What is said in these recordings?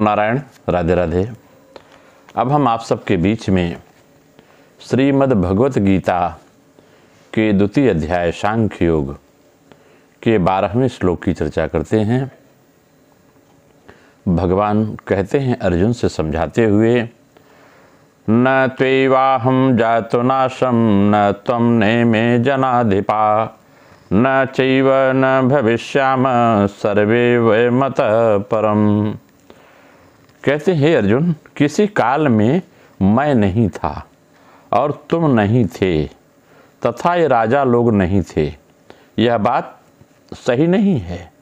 नारायण, राधे राधे। अब हम आप सबके बीच में श्रीमद् भगवत गीता के द्वितीय अध्याय सांख्य योग के 12वें श्लोक की चर्चा करते हैं। भगवान कहते हैं अर्जुन से समझाते हुए, न त्वैवाहं जातो नाशं न त्वं नेमे जनाधिपा न चैव न भविष्याम सर्वे वयमतः परम। कहते हैं अर्जुन, किसी काल में मैं नहीं था और तुम नहीं थे तथा ये राजा लोग नहीं थे, यह बात सही नहीं है।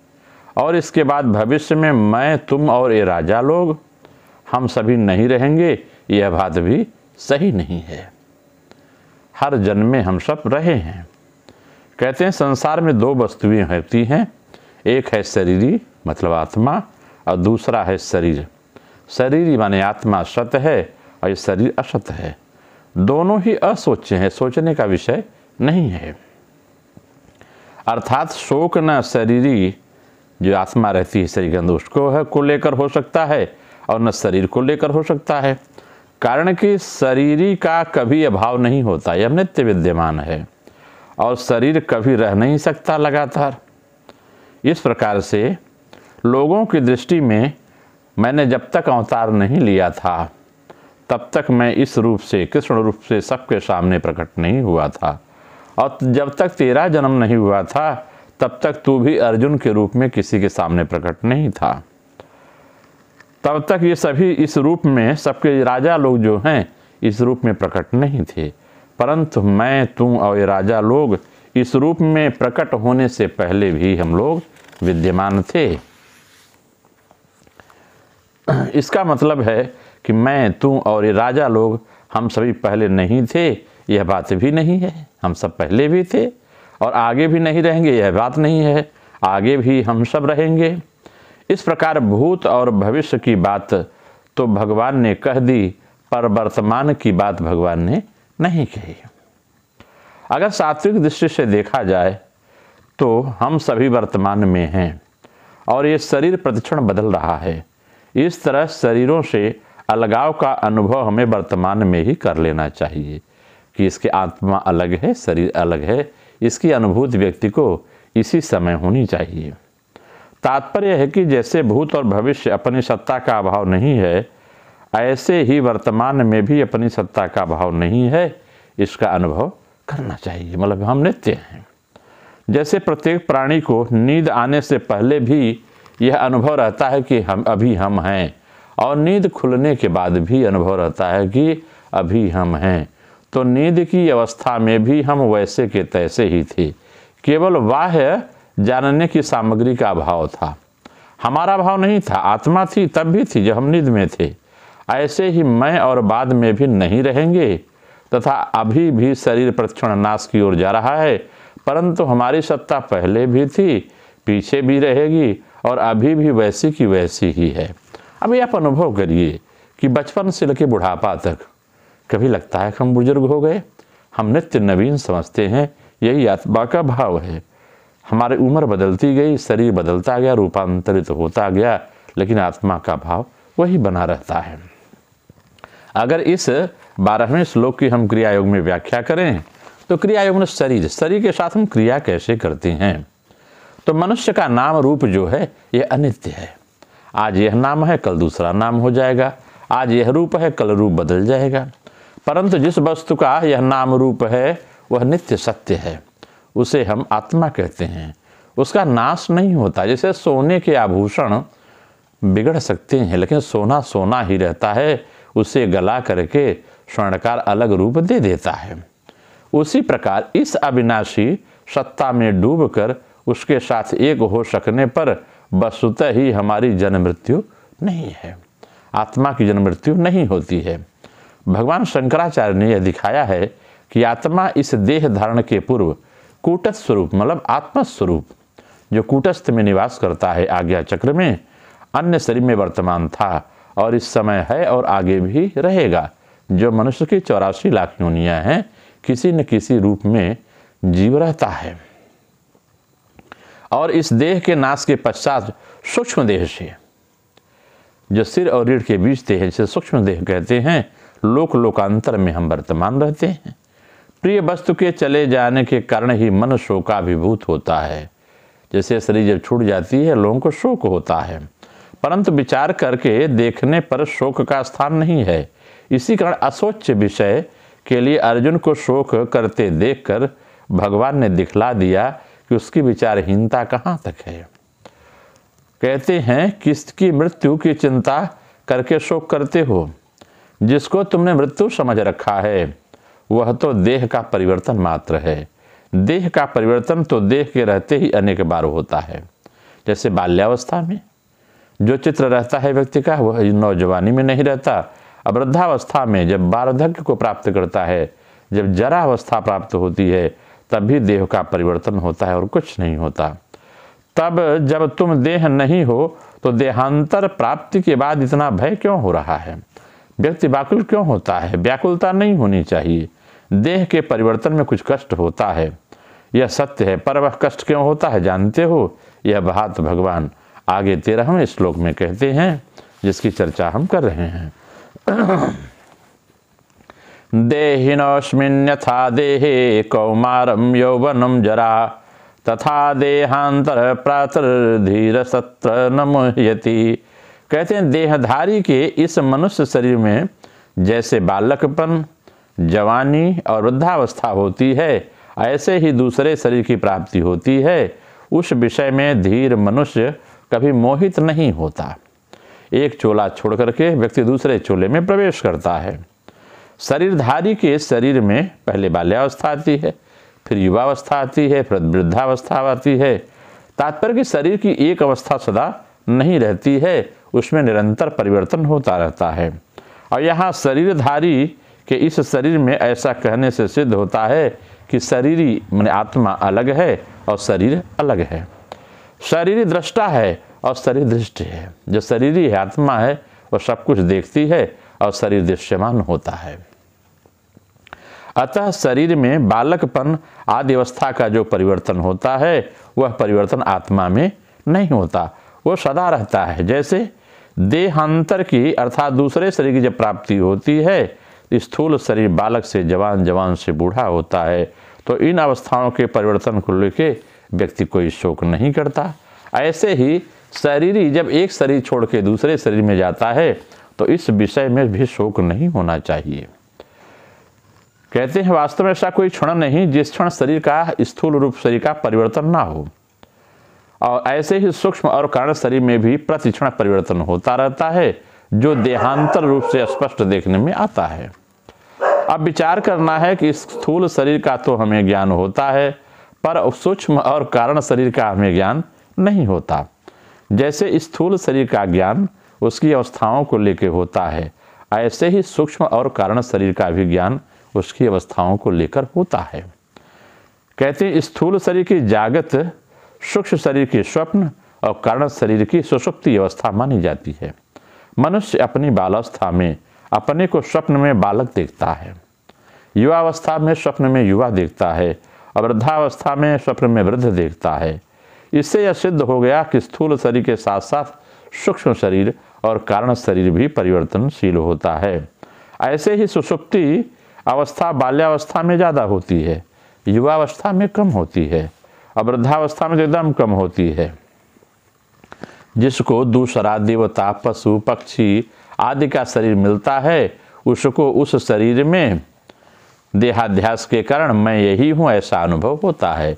और इसके बाद भविष्य में मैं, तुम और ये राजा लोग हम सभी नहीं रहेंगे, यह बात भी सही नहीं है। हर जन्म में हम सब रहे हैं। कहते हैं संसार में दो वस्तुएं होती हैं, एक है शरीरी मतलब आत्मा और दूसरा है शरीर। शरीरी माने आत्मा सत है और ये शरीर असत है। दोनों ही असोच्य हैं, सोचने का विषय नहीं है। अर्थात शोक न शरीरी जो आत्मा रहती है शरीर के अंदर उसको है को लेकर हो सकता है और न शरीर को लेकर हो सकता है। कारण कि शरीरी का कभी अभाव नहीं होता, यह नित्य विद्यमान है और शरीर कभी रह नहीं सकता लगातार। इस प्रकार से लोगों की दृष्टि में मैंने जब तक अवतार नहीं लिया था तब तक मैं इस रूप से, कृष्ण रूप से सबके सामने प्रकट नहीं हुआ था, और जब तक तेरा जन्म नहीं हुआ था तब तक तू भी अर्जुन के रूप में किसी के सामने प्रकट नहीं था। तब तक ये सभी इस रूप में, सबके राजा लोग जो हैं इस रूप में प्रकट नहीं थे, परंतु मैं, तू और ये राजा लोग इस रूप में प्रकट होने से पहले भी हम लोग विद्यमान थे। इसका मतलब है कि मैं, तू और ये राजा लोग हम सभी पहले नहीं थे, यह बात भी नहीं है। हम सब पहले भी थे और आगे भी नहीं रहेंगे, यह बात नहीं है। आगे भी हम सब रहेंगे। इस प्रकार भूत और भविष्य की बात तो भगवान ने कह दी, पर वर्तमान की बात भगवान ने नहीं कही। अगर सात्विक दृष्टि से देखा जाए तो हम सभी वर्तमान में हैं और ये शरीर प्रतिक्षण बदल रहा है। इस तरह शरीरों से अलगाव का अनुभव हमें वर्तमान में ही कर लेना चाहिए कि इसके आत्मा अलग है, शरीर अलग है। इसकी अनुभूति व्यक्ति को इसी समय होनी चाहिए। तात्पर्य है कि जैसे भूत और भविष्य अपनी सत्ता का अभाव नहीं है, ऐसे ही वर्तमान में भी अपनी सत्ता का अभाव नहीं है। इसका अनुभव करना चाहिए। मतलब हम नित्य हैं। जैसे प्रत्येक प्राणी को नींद आने से पहले भी यह अनुभव रहता है कि हम हैं, और नींद खुलने के बाद भी अनुभव रहता है कि अभी हम हैं, तो नींद की अवस्था में भी हम वैसे के तैसे ही थे। केवल बाह्य जानने की सामग्री का अभाव था, हमारा अभाव नहीं था। आत्मा थी तब भी थी जब हम नींद में थे। ऐसे ही मैं और बाद में भी नहीं रहेंगे तथा अभी भी शरीर प्रतिक्षण नाश की ओर जा रहा है, परंतु हमारी सत्ता पहले भी थी, पीछे भी रहेगी और अभी भी वैसी की वैसी ही है। अभी आप अनुभव करिए कि बचपन से लेकर बुढ़ापा तक कभी लगता है कि हम बुजुर्ग हो गए। हम नित्य नवीन समझते हैं, यही आत्मा का भाव है। हमारी उम्र बदलती गई, शरीर बदलता गया, रूपांतरित होता गया, लेकिन आत्मा का भाव वही बना रहता है। अगर इस 12वें श्लोक की हम क्रिया योग में व्याख्या करें तो क्रिया योग में शरीर के साथ हम क्रिया कैसे करते हैं, तो मनुष्य का नाम रूप जो है यह अनित्य है। आज यह नाम है, कल दूसरा नाम हो जाएगा। आज यह रूप है, कल रूप बदल जाएगा। परंतु जिस वस्तु का यह नाम रूप है वह नित्य सत्य है, उसे हम आत्मा कहते हैं। उसका नाश नहीं होता। जैसे सोने के आभूषण बिगड़ सकते हैं, लेकिन सोना सोना ही रहता है। उसे गला करके स्वर्णकार अलग रूप दे देता है। उसी प्रकार इस अविनाशी सत्ता में डूबकर उसके साथ एक हो सकने पर वस्तुतः ही हमारी जन्म मृत्यु नहीं है। आत्मा की जन्म मृत्यु नहीं होती है। भगवान शंकराचार्य ने यह दिखाया है कि आत्मा इस देह धारण के पूर्व कूटस्थ स्वरूप मतलब आत्मस्वरूप जो कूटस्थ में निवास करता है, आज्ञा चक्र में अन्य शरीर में वर्तमान था और इस समय है और आगे भी रहेगा। जो मनुष्य की 84 लाख योनियां हैं, किसी न किसी रूप में जीव रहता है। और इस देह के नाश के पश्चात सूक्ष्म देह से जो सिर और रीढ़ के बीच देह जिसे सूक्ष्म देह कहते हैं, लोक लोकांतर में हम वर्तमान रहते हैं। प्रिय वस्तु के चले जाने के कारण ही मन शोकाभिभूत होता है। जैसे शरीर जब छूट जाती है लोगों को शोक होता है, परंतु विचार करके देखने पर शोक का स्थान नहीं है। इसी कारण असोच्य विषय के लिए अर्जुन को शोक करते देखकर भगवान ने दिखला दिया कि उसकी विचारहीनता कहाँ तक है। कहते हैं, किसकी मृत्यु की चिंता करके शोक करते हो? जिसको तुमने मृत्यु समझ रखा है वह तो देह का परिवर्तन मात्र है। देह का परिवर्तन तो देह के रहते ही अनेक बार होता है। जैसे बाल्यावस्था में जो चित्र रहता है व्यक्ति का, वह नौजवानी में नहीं रहता। अब वृद्धावस्था में जब वार्धक्य को प्राप्त करता है, जब जरा अवस्था प्राप्त होती है, तब भी देह का परिवर्तन होता है और कुछ नहीं होता। तब जब तुम देह नहीं हो तो देहांतर प्राप्ति के बाद इतना भय क्यों हो रहा है? व्यक्ति व्याकुल क्यों होता है? व्याकुलता नहीं होनी चाहिए। देह के परिवर्तन में कुछ कष्ट होता है, यह सत्य है, पर वह कष्ट क्यों होता है जानते हो? यह बात भगवान आगे 13वें श्लोक में कहते हैं, जिसकी चर्चा हम कर रहे हैं। देहिनोऽस्मिन् यथा देहे कौमारं यौवनं जरा तथा देहांतर प्रातर्धीर सत्र न मुह्यति। कहते हैं, देहधारी के इस मनुष्य शरीर में जैसे बालकपन, जवानी और वृद्धावस्था होती है, ऐसे ही दूसरे शरीर की प्राप्ति होती है। उस विषय में धीर मनुष्य कभी मोहित नहीं होता। एक चोला छोड़ करके व्यक्ति दूसरे चोले में प्रवेश करता है। शरीरधारी के शरीर में पहले बाल्यावस्था आती है, फिर युवावस्था आती है, फिर वृद्धावस्था आती है। तात्पर्य कि शरीर की एक अवस्था सदा नहीं रहती है, उसमें निरंतर परिवर्तन होता रहता है। और यहाँ शरीरधारी के इस शरीर में ऐसा कहने से सिद्ध होता है कि शरीरी माने आत्मा अलग है और शरीर अलग है। शरीर दृष्टा है और शरीर दृष्टि है। जो शरीरी है, आत्मा है, वह सब कुछ देखती है और शरीर दृश्यमान होता है। अतः शरीर में बालकपन आदि अवस्था का जो परिवर्तन होता है, वह परिवर्तन आत्मा में नहीं होता, वो सदा रहता है। जैसे देहांतर की अर्थात दूसरे शरीर की जब प्राप्ति होती है, स्थूल शरीर बालक से जवान, जवान से बूढ़ा होता है, तो इन अवस्थाओं के परिवर्तन को लेकर व्यक्ति कोई शोक नहीं करता। ऐसे ही शरीरी जब एक शरीर छोड़ के दूसरे शरीर में जाता है, तो इस विषय में भी शोक नहीं होना चाहिए। कहते हैं, वास्तव में ऐसा कोई क्षण नहीं जिस क्षण शरीर का स्थूल रूप शरीर का परिवर्तन ना हो। और ऐसे ही सूक्ष्म और कारण शरीर में भी प्रतिक्षण परिवर्तन होता रहता है, जो देहांतर रूप से स्पष्ट देखने में आता है। अब विचार करना है कि स्थूल शरीर का तो हमें ज्ञान होता है, पर सूक्ष्म और कारण शरीर का हमें ज्ञान नहीं होता। जैसे स्थूल शरीर का ज्ञान उसकी अवस्थाओं को लेकर होता है, ऐसे ही सूक्ष्म और कारण शरीर का भी ज्ञान उसकी अवस्थाओं को लेकर होता है। कहते हैं, स्थूल शरीर की जागृत, सूक्ष्म शरीर की स्वप्न और कारण शरीर की सुषुप्ति अवस्था मानी जाती है। मनुष्य अपनी बालावस्था में अपने को स्वप्न में बालक देखता है, युवावस्था में स्वप्न में युवा देखता है, और वृद्धावस्था में स्वप्न में वृद्ध देखता है। इससे यह सिद्ध हो गया कि स्थूल शरीर के साथ साथ सूक्ष्म शरीर और कारण शरीर भी परिवर्तनशील होता है। ऐसे ही सुषुप्ति अवस्था बाल्यावस्था में ज़्यादा होती है, युवावस्था में कम होती है, और वृद्धावस्था में एकदम कम होती है। जिसको दूसरा देवता, पशु, पक्षी आदि का शरीर मिलता है, उसको उस शरीर में देहाध्यास के कारण मैं यही हूँ ऐसा अनुभव होता है।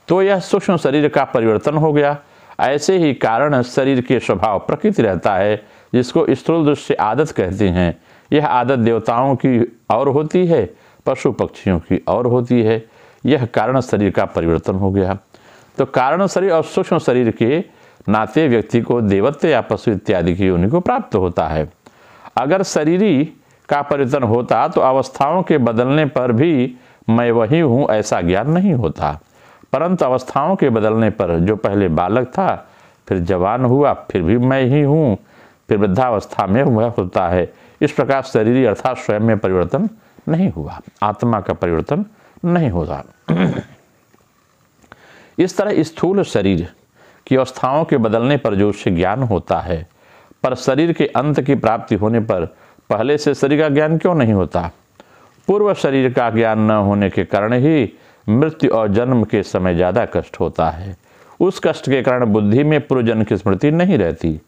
तो यह सूक्ष्म शरीर का परिवर्तन हो गया। ऐसे ही कारण शरीर के स्वभाव प्रकृति रहता है, जिसको स्थूल दृष्टि आदत कहते हैं। यह आदत देवताओं की और होती है, पशु पक्षियों की और होती है। यह कारण शरीर का परिवर्तन हो गया। तो कारण शरीर और सूक्ष्म शरीर के नाते व्यक्ति को देवत्व या पशु इत्यादि की योनि को प्राप्त होता है। अगर शरीरी का परिवर्तन होता तो अवस्थाओं के बदलने पर भी मैं वही हूँ ऐसा ज्ञान नहीं होता, परंतु अवस्थाओं के बदलने पर जो पहले बालक था, फिर जवान हुआ, फिर भी मैं ही हूँ, फिर वृद्धावस्था में वह होता है। इस प्रकार शरीरी अर्थात स्वयं में परिवर्तन नहीं हुआ, आत्मा का परिवर्तन नहीं होता। इस तरह स्थूल शरीर की अवस्थाओं के बदलने पर जो उससे ज्ञान होता है, पर शरीर के अंत की प्राप्ति होने पर पहले से शरीर का ज्ञान क्यों नहीं होता? पूर्व शरीर का ज्ञान न होने के कारण ही मृत्यु और जन्म के समय ज़्यादा कष्ट होता है। उस कष्ट के कारण बुद्धि में पूर्व जन्म की स्मृति नहीं रहती।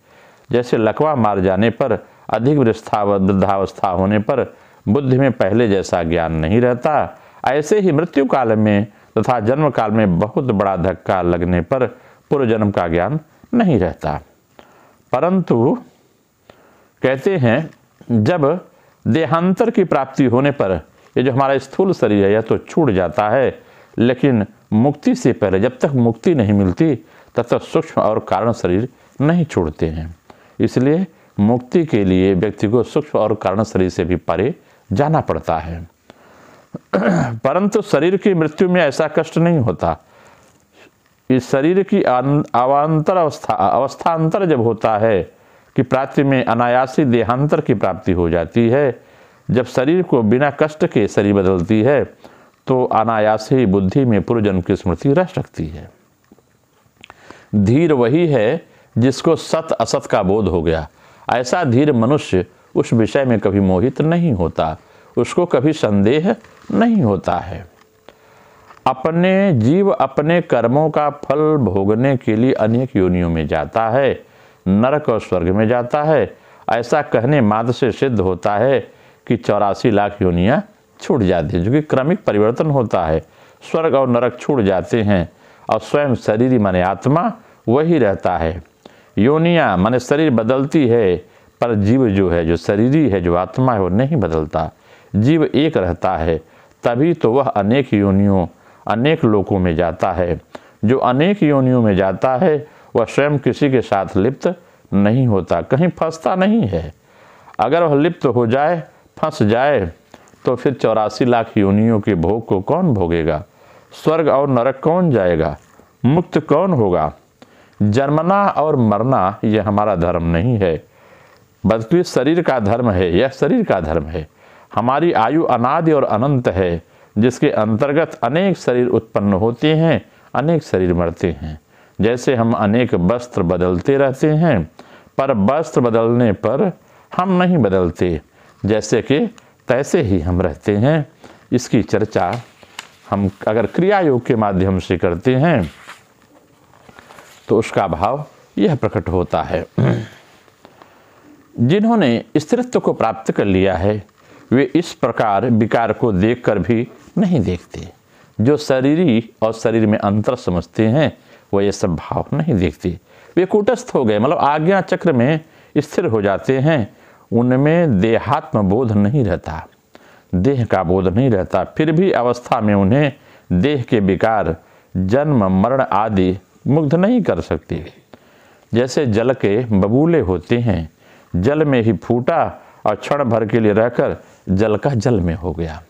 जैसे लकवा मार जाने पर अधिक वृद्धावस्था होने पर बुद्धि में पहले जैसा ज्ञान नहीं रहता, ऐसे ही मृत्यु काल में तथा जन्म काल में बहुत बड़ा धक्का लगने पर पूर्व जन्म का ज्ञान नहीं रहता। परंतु कहते हैं जब देहांतर की प्राप्ति होने पर ये जो हमारा स्थूल शरीर है यह तो छूट जाता है, लेकिन मुक्ति से पहले जब तक मुक्ति नहीं मिलती तब तक सूक्ष्म और कारण शरीर नहीं छूटते हैं। इसलिए मुक्ति के लिए व्यक्ति को सूक्ष्म और कारण शरीर से भी परे जाना पड़ता है। परंतु शरीर की मृत्यु में ऐसा कष्ट नहीं होता। इस शरीर की अवांतर अवस्थांतर जब होता है कि प्राप्ति में अनायासी देहांतर की प्राप्ति हो जाती है, जब शरीर को बिना कष्ट के शरीर बदलती है तो अनायासी बुद्धि में पूर्व जन्म की स्मृति रह सकती है। धीर वही है जिसको सत असत का बोध हो गया। ऐसा धीर मनुष्य उस विषय में कभी मोहित नहीं होता, उसको कभी संदेह नहीं होता है। अपने जीव अपने कर्मों का फल भोगने के लिए अनेक योनियों में जाता है, नरक और स्वर्ग में जाता है। ऐसा कहने मात्र से सिद्ध होता है कि 84 लाख योनियां छूट जाती हैं, जो कि क्रमिक परिवर्तन होता है। स्वर्ग और नरक छूट जाते हैं और स्वयं शरीर माने आत्मा वही रहता है। योनियां माने शरीर बदलती है, पर जीव जो है, जो शरीरी है, जो आत्मा है, वो नहीं बदलता। जीव एक रहता है, तभी तो वह अनेक योनियों अनेक लोकों में जाता है। जो अनेक योनियों में जाता है वह स्वयं किसी के साथ लिप्त नहीं होता, कहीं फंसता नहीं है। अगर वह लिप्त हो जाए, फंस जाए, तो फिर 84 लाख योनियों के भोग को कौन भोगेगा? स्वर्ग और नरक कौन जाएगा? मुक्त कौन होगा? जन्मना और मरना यह हमारा धर्म नहीं है, बल्कि शरीर का धर्म है। यह शरीर का धर्म है। हमारी आयु अनादि और अनंत है, जिसके अंतर्गत अनेक शरीर उत्पन्न होते हैं, अनेक शरीर मरते हैं। जैसे हम अनेक वस्त्र बदलते रहते हैं, पर वस्त्र बदलने पर हम नहीं बदलते, जैसे कि तैसे ही हम रहते हैं। इसकी चर्चा हम अगर क्रिया योग के माध्यम से करते हैं तो उसका भाव यह प्रकट होता है। जिन्होंने स्थिरत्व को प्राप्त कर लिया है वे इस प्रकार विकार को देखकर भी नहीं देखते। जो शरीरी और शरीर में अंतर समझते हैं वो ये सब भाव नहीं देखते। वे कूटस्थ हो गए, मतलब आज्ञा चक्र में स्थिर हो जाते हैं। उनमें देहात्म बोध नहीं रहता, देह का बोध नहीं रहता। फिर भी अवस्था में उन्हें देह के विकार जन्म मरण आदि मुग्ध नहीं कर सकते। जैसे जल के बबूले होते हैं, जल में ही फूटा और क्षण भर के लिए रहकर जल का जल में हो गया,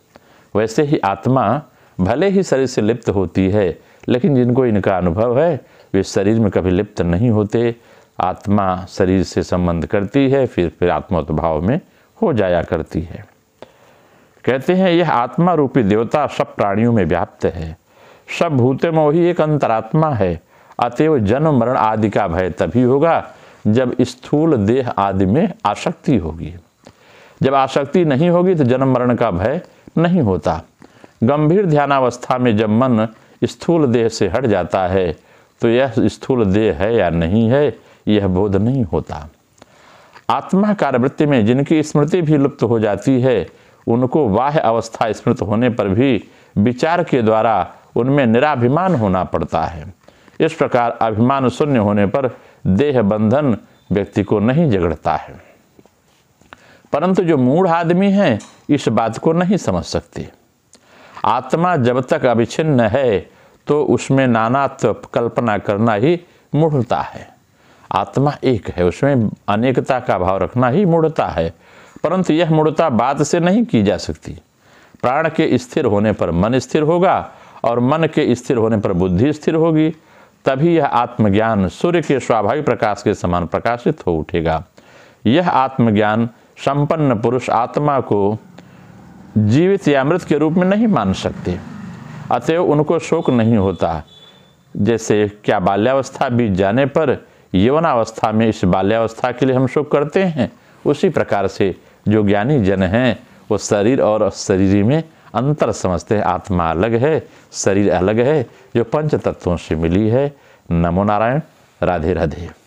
वैसे ही आत्मा भले ही शरीर से लिप्त होती है, लेकिन जिनको इनका अनुभव है वे शरीर में कभी लिप्त नहीं होते। आत्मा शरीर से संबंध करती है, फिर आत्मोद्भाव में हो जाया करती है। कहते हैं यह आत्मा रूपी देवता सब प्राणियों में व्याप्त है, सब भूतों में वही एक अंतरात्मा है। अतएव जन्म मरण आदि का भय तभी होगा जब स्थूल देह आदि में आसक्ति होगी। जब आसक्ति नहीं होगी तो जन्म मरण का भय नहीं होता। गंभीर ध्यानावस्था में जब मन स्थूल देह से हट जाता है तो यह स्थूल देह है या नहीं है यह बोध नहीं होता। आत्मा कार्यवृत्ति में जिनकी स्मृति भी लुप्त हो जाती है उनको बाह्य अवस्था स्मृत होने पर भी विचार के द्वारा उनमें निराभिमान होना पड़ता है। इस प्रकार अभिमान शून्य होने पर देह बंधन व्यक्ति को नहीं जगड़ता है। परंतु जो मूढ़ आदमी हैं इस बात को नहीं समझ सकते। आत्मा जब तक अविच्छिन्न है तो उसमें नानात्व कल्पना करना ही मूढ़ता है। आत्मा एक है, उसमें अनेकता का भाव रखना ही मूढ़ता है। परंतु यह मूढ़ता बात से नहीं की जा सकती। प्राण के स्थिर होने पर मन स्थिर होगा और मन के स्थिर होने पर बुद्धि स्थिर होगी, तभी यह आत्मज्ञान सूर्य के स्वाभाविक प्रकाश के समान प्रकाशित हो उठेगा। यह आत्मज्ञान संपन्न पुरुष आत्मा को जीवित या मृत के रूप में नहीं मान सकते, अतएव उनको शोक नहीं होता। जैसे क्या बाल्यावस्था बीत जाने पर यौवनावस्था में इस बाल्यावस्था के लिए हम शोक करते हैं, उसी प्रकार से जो ज्ञानी जन हैं वो शरीर और शरीरी में अंतर समझते हैं। आत्मा अलग है, शरीर अलग है, जो पंच तत्वों से मिली है। नमो नारायण। राधे राधे।